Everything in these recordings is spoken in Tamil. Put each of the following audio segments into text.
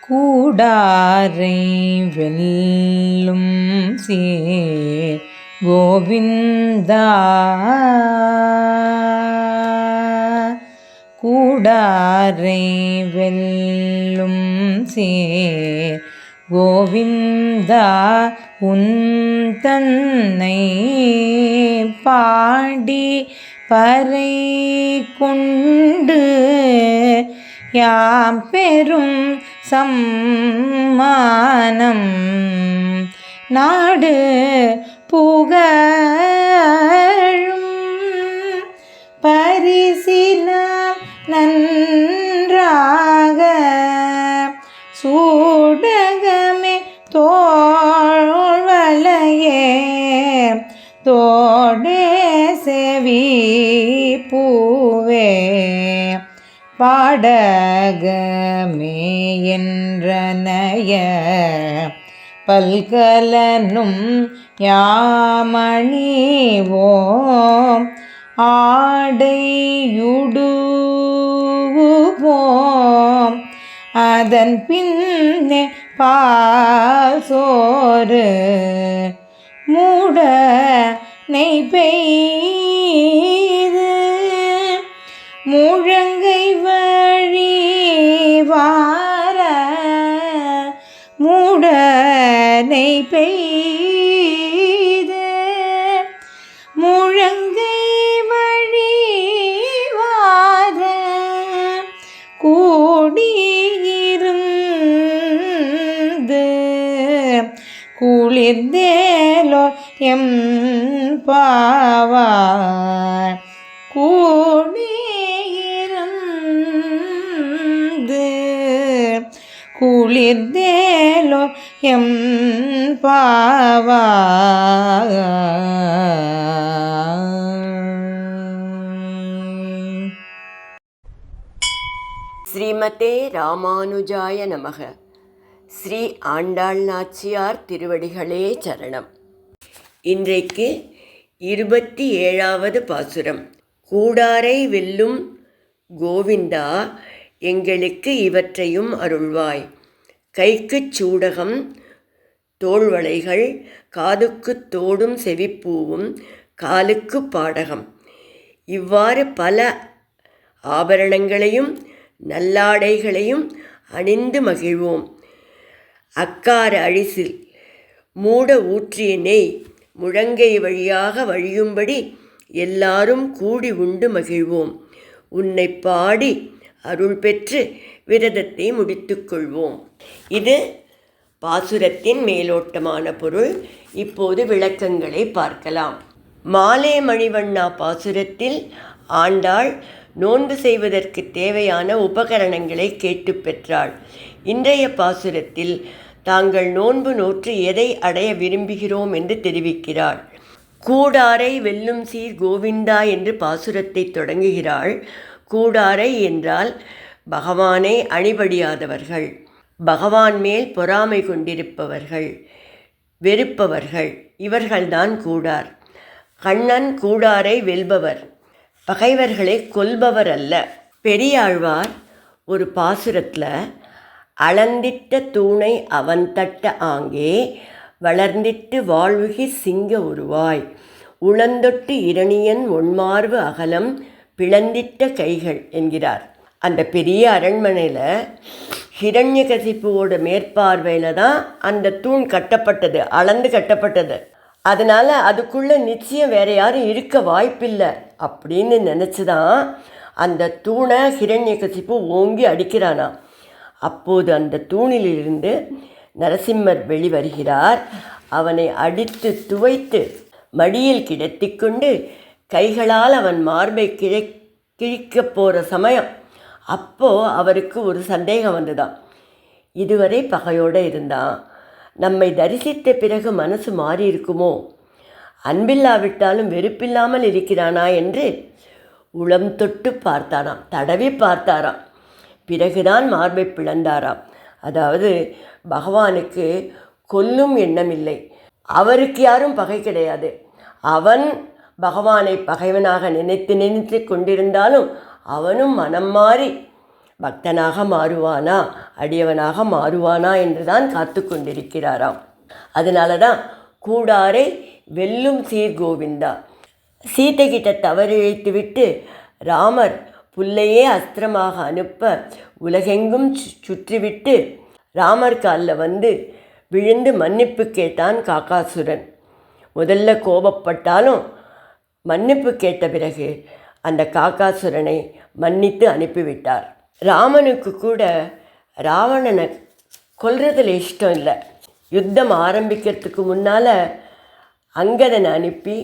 கூடாரை வெல்லும் சீர் கோவிந்தா. கூடாரை வெல்லும் சீர் கோவிந்தா, உன் தன்னை பாடி பறை கொண்டு யாம் பெரும் சம்மானம் நாடு புகழும் பரிசினால் நன்றாக சூடகமே தோள்வளையே தோடே செவி பூவே பாடகமே என்றனைய பல்கலனும் யாமணிவோம் ஆடையுடுவோம் அதன் பின்னே பால் சோறு மூட நெய் பெய்து முழங்கை வழி வார மூட நெய் பெய்து முழங்கை வழி வார கூடியிருந்து குளிர்ந்தேலோ எம் பாவாய் கூடியிருந்து குளிர்ந்தேலோ எம் பாவாய். ஸ்ரீமதே ராமானுஜாய நமக. ஸ்ரீ ஆண்டாள் நாச்சியார் திருவடிகளே சரணம். இன்றைக்கு 27வது பாசுரம். கூடாரை வெல்லும் கோவிந்தா, எங்களுக்கு இவற்றையும் அருள்வாய். கைக்குச் சூடகம், தோள்வளைகள், காதுக்குத் தோடும் செவிப்பூவும், காலுக்கு பாடகம், இவ்வாறு பல ஆபரணங்களையும் நல்லாடைகளையும் அணிந்து மகிழ்வோம். அக்கார அழிசில் மூட ஊற்றிய நெய் முழங்கை வழியாக வழியும்படி எல்லாரும் கூடி உண்டு மகிழ்வோம். உன்னை பாடி அருள் பெற்று விரதத்தை முடித்து கொள்வோம். இது பாசுரத்தின் மேலோட்டமான பொருள். இப்போது விளக்கங்களை பார்க்கலாம். மாலே மணிவண்ணா பாசுரத்தில் ஆண்டாள் நோன்பு செய்வதற்கு தேவையான உபகரணங்களை கேட்டு பெற்றாள். இன்றைய பாசுரத்தில் தாங்கள் நோன்பு நோற்று எதை அடைய விரும்புகிறோம் என்று தெரிவிக்கிறாள். கூடாரை வெல்லும் சீர் கோவிந்தா என்று பாசுரத்தை தொடங்குகிறாள். கூடாரை என்றால் பகவானை அணிபடியாதவர்கள், பகவான் மேல் பொறாமை கொண்டிருப்பவர்கள், வெறுப்பவர்கள், இவர்கள்தான் கூடார். கண்ணன் கூடாரை வெல்பவர், பகைவர்களை கொல்பவர் அல்ல. பெரியாழ்வார் ஒரு பாசுரத்தில் அளந்திட்ட தூணை அவன் தட்ட ஆங்கே வளர்ந்திட்டு வாழ்வுகி சிங்க உருவாய் உளந்தொட்டு இரணியன் ஒன்மார்பு அகலம் பிளந்திட்ட கைகள் என்கிறார். அந்த பெரிய அரண்மனையில் ஹிரண்யகசிப்புவோட மேற்பார்வையில் தான் அந்த தூண் கட்டப்பட்டது, அளந்து கட்டப்பட்டது. அதனால் அதுக்குள்ளே நிச்சயம் வேறு யாரும் இருக்க வாய்ப்பில்லை அப்படின்னு நினச்சி தான் அந்த தூணை ஹிரண்யகசிப்பு ஓங்கி அடிக்கிறானா. அப்போது அந்த தூணிலிருந்து நரசிம்மர் வெளிவருகிறார். அவனை அடித்து துவைத்து மடியில் கிடத்தி கொண்டு கைகளால் அவன் மார்பை கிழிக்க போகிற சமயம் அப்போது அவருக்கு ஒரு சந்தேகம் வந்துதான். இதுவரை பகையோடு இருந்தான், நம்மை தரிசித்த பிறகு மனசு மாறி இருக்குமோ, அன்பில்லாவிட்டாலும் வெறுப்பில்லாமல் இருக்கிறானா என்று உளம் தொட்டு பார்த்தாராம், தடவி பார்த்தாராம். பிறகுதான் மார்பை பிளந்தாராம். அதாவது பகவானுக்கு கொல்லும் எண்ணம் இல்லை, அவருக்கு யாரும் பகை கிடையாது. அவன் பகவானை பகைவனாக நினைத்து கொண்டிருந்தாலும் அவனும் மனம் மாறி பக்தனாக மாறுவானா, அடியவனாக மாறுவானா என்று தான் காத்து கொண்டிருக்கிறாராம். அதனால தான் கூடாரை வெல்லும் சீர் கோவிந்தா. சீதை கிட்ட தவறிழைத்து விட்டு ராமர் புல்லையே அஸ்திரமாக அனுப்ப உலகெங்கும் சுற்றிவிட்டு ராமர் காலில் வந்து விழுந்து மன்னிப்பு கேட்டான் காக்காசுரன். முதல்ல கோபப்பட்டாலும் மன்னிப்பு கேட்ட பிறகு அந்த காக்காசுரனை மன்னித்து அனுப்பிவிட்டார். ராமனுக்கு கூட ராவணனை கொல்றதில் இஷ்டம் இல்லை. யுத்தம் ஆரம்பிக்கிறதுக்கு முன்னால் அங்கதனை அனுப்பி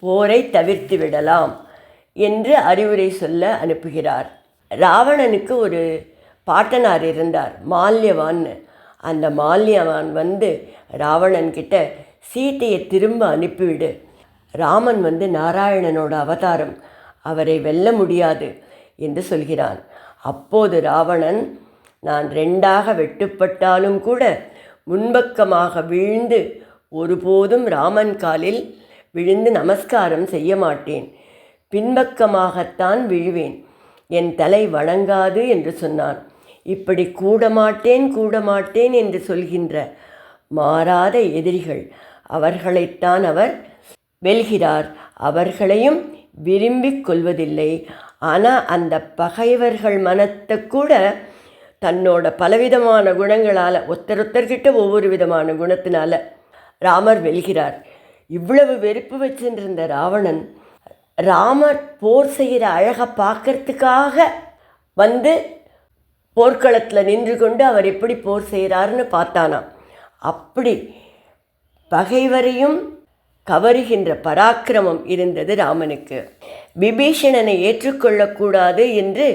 போரை தவிர்த்து விடலாம் என்று அறிவுரை சொல்ல அனுப்புகிறார். ராவணனுக்கு ஒரு பாட்டனார் இருந்தார், மால்யவான்னு. அந்த மால்யவான் வந்து ராவணன்கிட்ட சீதையை திரும்ப அனுப்பிவிடு, ராமன் வந்து நாராயணனோட அவதாரம், அவரை வெல்ல முடியாது என்று சொல்கிறான். அப்போது ராவணன், நான் ரெண்டாக வெட்டுப்பட்டாலும் கூட முன்பக்கமாக வீழ்ந்து ஒருபோதும் ராமன் காலில் விழுந்து நமஸ்காரம் செய்ய மாட்டேன், பின்பக்கமாகத்தான் விழுவேன், என் தலை வணங்காது என்று சொன்னான். இப்படி கூடமாட்டேன் என்று சொல்கின்ற மாறாத எதிரிகள், அவர்களைத்தான் அவர் வெல்கிறார். அவர்களையும் விரும்பி கொள்வதில்லை. ஆனால் அந்த பகைவர்கள் மனத்தை கூட தன்னோட பலவிதமான குணங்களால், ஒருத்தர்கிட்ட ஒவ்வொரு விதமான குணத்தினால ராமர் வெல்கிறார். இவ்வளவு வெறுப்பு வச்சுருந்த ராவணன் ராமர் போர் செய்கிற அழகை பார்க்கறதுக்காக வந்து போர்க்களத்தில் நின்று கொண்டு அவர் எப்படி போர் செய்கிறாருன்னு பார்த்தானாம். அப்படி பகைவரையும் கவருகின்ற பராக்கிரமம் இருந்தது ராமனுக்கு. விபீஷணனை ஏற்றுக்கொள்ளக்கூடாது என்று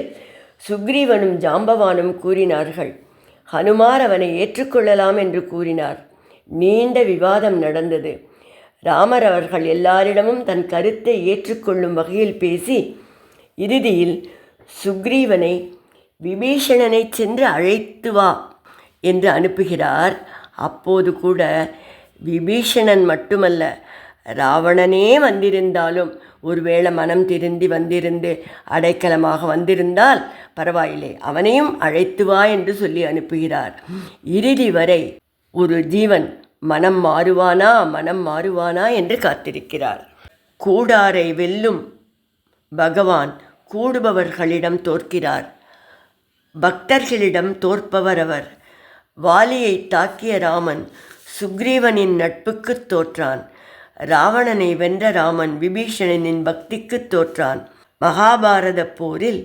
சுக்ரீவனும் ஜாம்பவானும் கூறினார்கள். ஹனுமார் அவனை ஏற்றுக்கொள்ளலாம் என்று கூறினார். நீண்ட விவாதம் நடந்தது. ராமர் அவர்கள் எல்லாரிடமும் தன் கருத்தை ஏற்றுக்கொள்ளும் வகையில் பேசி இறுதியில் சுக்ரீவனை விபீஷணனை சென்று அழைத்து வா என்று அனுப்புகிறார். அப்போது கூட விபீஷணன் மட்டுமல்ல, ராவணனே வந்திருந்தாலும், ஒருவேளை மனம் திருந்தி வந்திருந்து அடைக்கலமாக வந்திருந்தால் பரவாயில்லை, அவனையும் அழைத்து வா என்று சொல்லி அனுப்புகிறார். இறுதி வரை ஒரு ஜீவன் மனம் மாறுவானா என்று காத்திருக்கிறார். கூடாரை வெல்லும் பகவான் கூடுபவர்களிடம் தோற்கிறார், பக்தர்களிடம் தோற்பவர் அவர். வாலியை தாக்கிய ராமன் சுக்ரீவனின் நட்புக்கு தோற்றான். ராவணனை வென்ற ராமன் விபீஷணனின் பக்திக்கு தோற்றான். மகாபாரத போரில்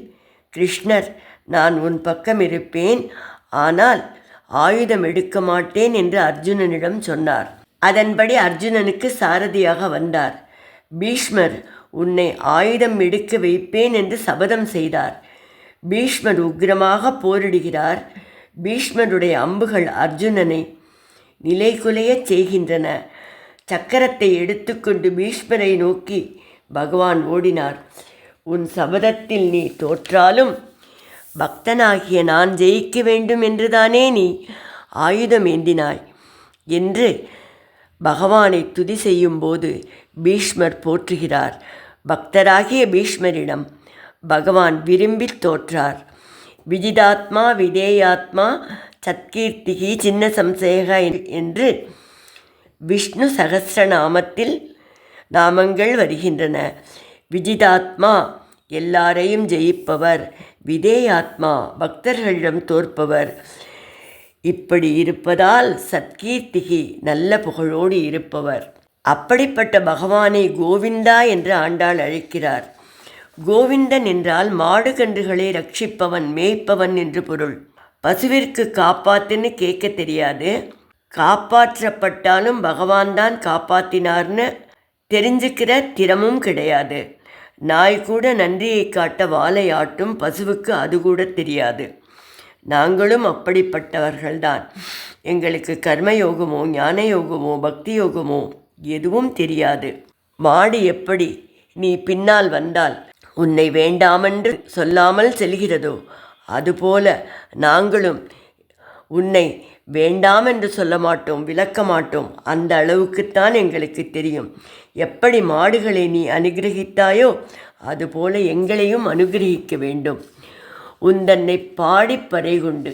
கிருஷ்ணர், நான் உன் பக்கம் இருப்பேன், ஆனால் ஆயுதம் எடுக்க மாட்டேன் என்று அர்ஜுனனிடம் சொன்னார். அதன்படி அர்ஜுனனுக்கு சாரதியாக வந்தார். பீஷ்மர், உன்னை ஆயுதம் எடுக்க வைப்பேன் என்று சபதம் செய்தார். பீஷ்மர் உக்கிரமாக போரிடுகிறார். பீஷ்மருடைய அம்புகள் அர்ஜுனனை நிலைகுலையச் செய்கின்றன. சக்கரத்தை எடுத்துக்கொண்டு பீஷ்மரை நோக்கி பகவான் ஓடினார். உன் சபதத்தில் நீ தோற்றாலும் பக்தனாகிய நான் ஜெயிக்க வேண்டும் என்றுதானே நீ ஆயுதம் ஏந்தினாய் என்று பகவானை துதி செய்யும்போது பீஷ்மர் போற்றுகிறார். பக்தராகிய பீஷ்மரிடம் பகவான் விரும்பி தோற்றார். விஜிதாத்மா விதேயாத்மா சத்கீர்த்திகி சின்ன சம்சேக என்று விஷ்ணு சகஸ்ரநாமத்தில் நாமங்கள் வருகின்றன. விஜிதாத்மா எல்லாரையும் ஜெயிப்பவர், விதேயாத்மா பக்தர்களிடம் தோற்பவர். இப்படி இருப்பதால் சத்கீர்த்திகி நல்ல புகழோடு இருப்பவர். அப்படிப்பட்ட பகவானை கோவிந்தா என்று ஆண்டாள் அழைக்கிறார். கோவிந்தன் என்றால் மாடு கன்றுகளை ரட்சிப்பவன், மேய்ப்பவன் என்று பொருள். பசுவிற்கு காப்பாத்துன்னு கேட்க தெரியாது, காப்பாற்றப்பட்டாலும் பகவான் தான் காப்பாற்றினார்னு தெரிஞ்சுக்கிற திறமும் கிடையாது. நாய் கூட நன்றியை காட்ட வாலை ஆட்டும், பசுவுக்கு அது கூட தெரியாது. நாங்களும் அப்படிப்பட்டவர்கள்தான். எங்களுக்கு கர்மயோகமோ ஞான யோகமோ பக்தி யோகமோ எதுவும் தெரியாது. மாடு எப்படி நீ பின்னால் வந்தால் உன்னை வேண்டாமென்று சொல்லாமல் செல்கிறதோ அதுபோல நாங்களும் உன்னை வேண்டாமென்று சொல்ல மாட்டோம், விளக்க மாட்டோம். அந்த அளவுக்குத்தான் எங்களுக்கு தெரியும். எப்படி மாடுகளை நீ அனுகிரகித்தாயோ அதுபோல எங்களையும் அனுகிரகிக்க வேண்டும். உந்தன்னை பாடிப்பறை கொண்டு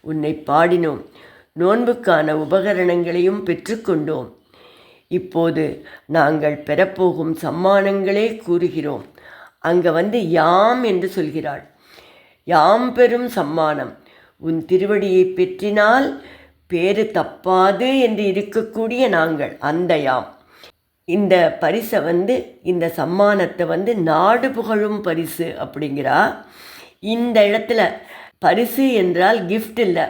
உன்னை பாடினோம். நோன்புக்கான உபகரணங்களையும் பெற்றுக்கொண்டோம். இப்போது நாங்கள் பெறப்போகும் சம்மானங்களே கூறுகிறோம். அங்கே யாம் என்று சொல்கிறாள். யாம் பெறும் சம்மானம் உன் திருவடியை பெற்றினால் பேறு தப்பாது என்று இருக்கக்கூடிய நாங்கள் அந்த யாம். இந்த பரிசை இந்த சம்மானத்தை நாடு புகழும் பரிசு அப்படிங்கிறா. இந்த இடத்துல பரிசு என்றால் கிஃப்ட் இல்லை,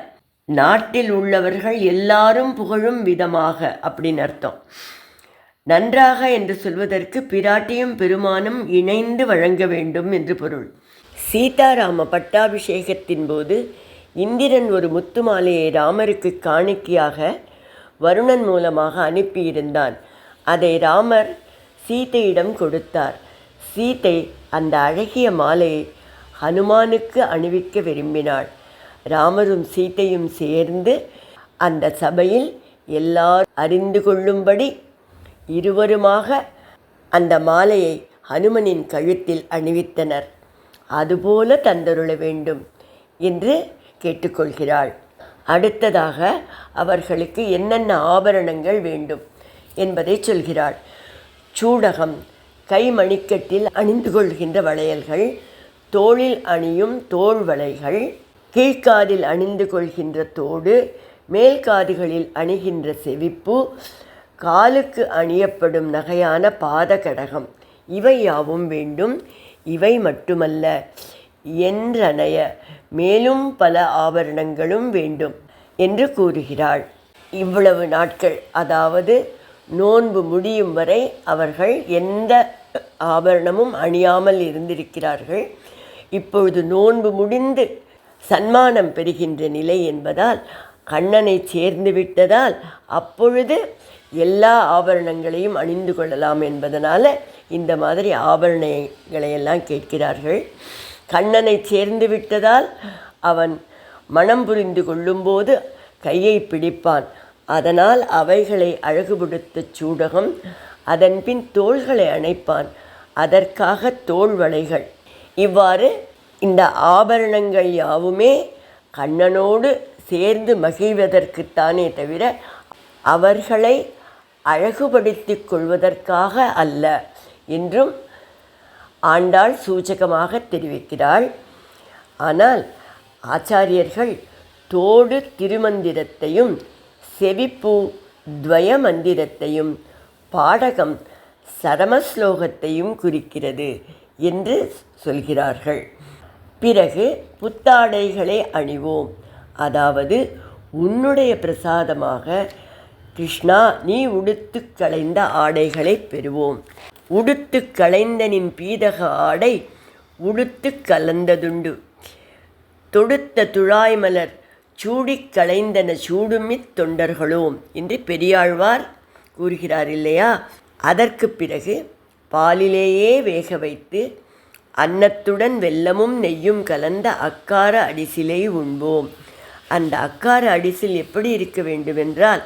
நாட்டில் உள்ளவர்கள் எல்லாரும் புகழும் விதமாக அப்படின்னு அர்த்தம். நன்றாக என்று சொல்வதற்கு பிராட்டியும் பெருமானும் இணைந்து வழங்க வேண்டும் என்று பொருள். சீதாராம பட்டாபிஷேகத்தின் போது இந்திரன் ஒரு முத்து மாலையை ராமருக்கு காணிக்கையாக வருணன் மூலமாக அனுப்பியிருந்தான். அதை ராமர் சீதையிடம் கொடுத்தார். சீதை அந்த அழகிய மாலையை ஹனுமானுக்கு அணிவிக்க விரும்பினாள். ராமரும் சீதையும் சேர்ந்து அந்த சபையில் எல்லாரும் அறிந்து கொள்ளும்படி இருவருமாக அந்த மாலையை ஹனுமனின் கழுத்தில் அணிவித்தனர். அதுபோல தந்தருள வேண்டும் என்று கேட்டுக்கொள்கிறாள். அடுத்ததாக அவர்களுக்கு என்னென்ன ஆபரணங்கள் வேண்டும் என்பதை சொல்கிறாள். சூடகம், கை மணிக்கட்டில் அணிந்து கொள்கின்ற வளையல்கள், தோளில் அணியும் தோள் வளைகள், கீழ்காதில் அணிந்து கொள்கின்ற தோடு, மேல்காதுகளில் அணிகின்ற செவிப்பு, காலுக்கு அணியப்படும் நகையான பாதகடகம், இவை யாவும் வேண்டும். இவை மட்டுமல்ல, என்றனைய மேலும் பல ஆபரணங்களும் வேண்டும் என்று கூறுகிறாள். இவ்வளவு நாட்கள், அதாவது நோன்பு முடியும் வரை அவர்கள் எந்த ஆபரணமும் அணியாமல் இருந்திருக்கிறார்கள். இப்பொழுது நோன்பு முடிந்து சன்மானம் பெறுகின்ற நிலை என்பதால், கண்ணனை சேர்ந்து விட்டதால் அப்பொழுது எல்லா ஆபரணங்களையும் அணிந்து கொள்ளலாம் என்பதனால் இந்த மாதிரி ஆபரணங்களையெல்லாம் கேட்கிறார்கள். கண்ணனை சேர்ந்து விட்டதால் அவன் மனம் புரிந்து கொள்ளும்போது கையை பிடிப்பான். அதனால் அவைகளை அழகுபடுத்த சூடகம், அதன்பின் தோள்களை அணைப்பான். அதற்காக தோள் வளைகள். இவ்வாறு இந்த ஆபரணங்கள் யாவுமே கண்ணனோடு சேர்ந்து மகிழ்வதற்குத்தானே தவிர அவர்களை அழகுபடுத்தி கொள்வதற்காக அல்ல என்றும் ஆண்டாள் சூச்சகமாக தெரிவிக்கிறாள். ஆனால் ஆச்சாரியர்கள் தோடு திருமந்திரத்தையும் செவிப்பு துவய மந்திரத்தையும் பாடகம் சரமஸ்லோகத்தையும் குறிக்கிறது என்று சொல்கிறார்கள். பிறகு புத்தாடைகளை அணிவோம், அதாவது உன்னுடைய பிரசாதமாக கிருஷ்ணா நீ உடுத்து களைந்த ஆடைகளை பெறுவோம். உடுத்து களைந்தனின் பீதக ஆடை உடுத்து கலந்ததுண்டு, தொடுத்த துழாய்மலர் சூடிக் களைந்தன சூடுமித் தொண்டர்களோம் என்று பெரியாழ்வார் கூறுகிறார் இல்லையா. அதற்கு பிறகு பாலிலேயே வேக வைத்து அன்னத்துடன் வெல்லமும் நெய்யும் கலந்த அக்கார அடிசிலை உண்போம். அந்த அக்கார அடிசில் எப்படி இருக்க வேண்டுமென்றால்,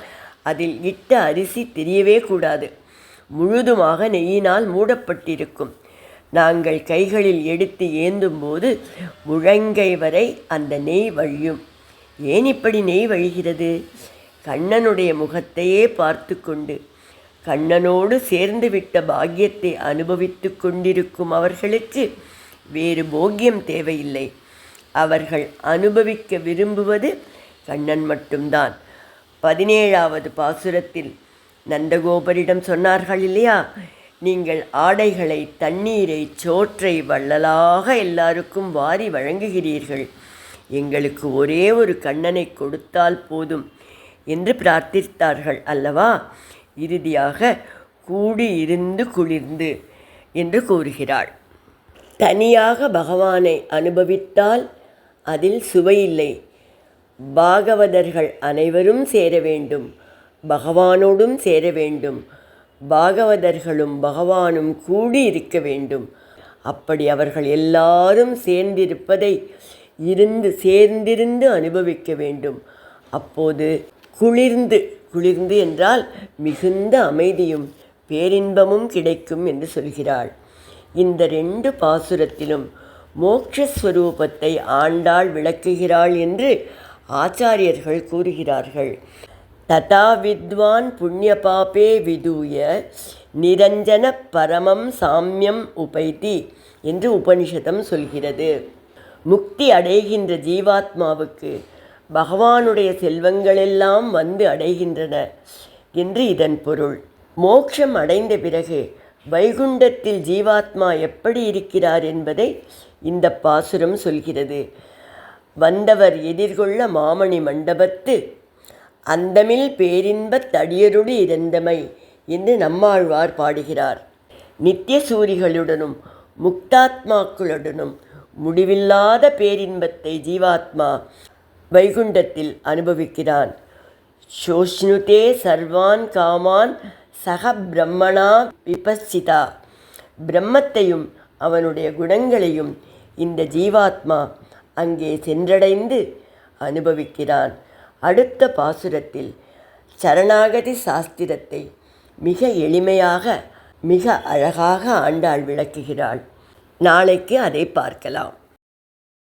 அதில் இட்ட அரிசி தெரியவே கூடாது, முழுதுமாக நெய்யினால் மூடப்பட்டிருக்கும். நாங்கள் கைகளில் எடுத்து ஏந்தும்போது முழங்கை வரை அந்த நெய் வழியும். ஏன் இப்படி நெய் வழிகிறது? கண்ணனுடைய முகத்தையே பார்த்து கொண்டு கண்ணனோடு சேர்ந்து விட்ட பாக்கியத்தை அனுபவித்து கொண்டிருக்கும் அவர்களுக்கு வேறு போக்கியம் தேவையில்லை. அவர்கள் அனுபவிக்க விரும்புவது கண்ணன் மட்டும்தான். 17வது பாசுரத்தில் நந்தகோபரிடம் சொன்னார்கள் இல்லையா, நீங்கள் ஆடைகளை, தண்ணீரை, சோற்றை வள்ளலாக எல்லாருக்கும் வாரி வழங்குகிறீர்கள், எங்களுக்கு ஒரே ஒரு கண்ணனை கொடுத்தால் போதும் என்று பிரார்த்தித்தார்கள் அல்லவா. இறுதியாக கூடி இருந்து குளிர்ந்து என்று கூறுகிறாள். தனியாக பகவானை அனுபவித்தால் அதில் சுவையில்லை. பாகவதர்கள் அனைவரும் சேர வேண்டும், பகவானோடும் சேர வேண்டும், பாகவதர்களும் பகவானும் கூடி இருக்க வேண்டும். அப்படி அவர்கள் எல்லாரும் சேர்ந்திருப்பதை சேர்ந்திருந்து அனுபவிக்க வேண்டும். அப்போது குளிர்ந்து என்றால் மிகுந்த அமைதியும் பேரின்பமும் கிடைக்கும் என்று சொல்கிறாள். இந்த 2 பாசுரத்திலும் மோட்சஸ்வரூபத்தை ஆண்டாள் விளக்குகிறாள் என்று ஆச்சாரியர்கள் கூறுகிறார்கள். ததா வித்வான் புண்ணிய பாபே விதூய நிரஞ்சன பரமம் சாமியம் உபைதி என்று உபனிஷதம் சொல்கிறது. முக்தி அடைகின்ற ஜீவாத்மாவுக்கு பகவானுடைய செல்வங்களெல்லாம் வந்து அடைகின்றன என்று இதன் பொருள். மோட்சம் அடைந்த பிறகு வைகுண்டத்தில் ஜீவாத்மா எப்படி இருக்கிறார் என்பதை இந்த பாசுரம் சொல்கிறது. வந்தவர் எதிர்கொள்ள மாமணி மண்டபத்து அந்தமில் பேரின்பத் தடியருளி இறந்தமை என்று நம்மாழ்வார் பாடுகிறார். நித்திய சூரிகளுடனும் முக்தாத்மாக்களுடனும் முடிவில்லாத பேரின்பத்தை ஜீவாத்மா வைகுண்டத்தில் அனுபவிக்கிறான். சோஷ்ணுதே சர்வான் காமான் சக பிரம்மணா விபஸ்சிதா. பிரம்மத்தையும் அவனுடைய குணங்களையும் இந்த ஜீவாத்மா அங்கே சென்றடைந்து அனுபவிக்கிறான். அடுத்த பாசுரத்தில் சரணாகதி சாஸ்திரத்தை மிக எளிமையாக மிக அழகாக ஆண்டாள் விளக்குகிறாள். நாளைக்கு அதை பார்க்கலாம்.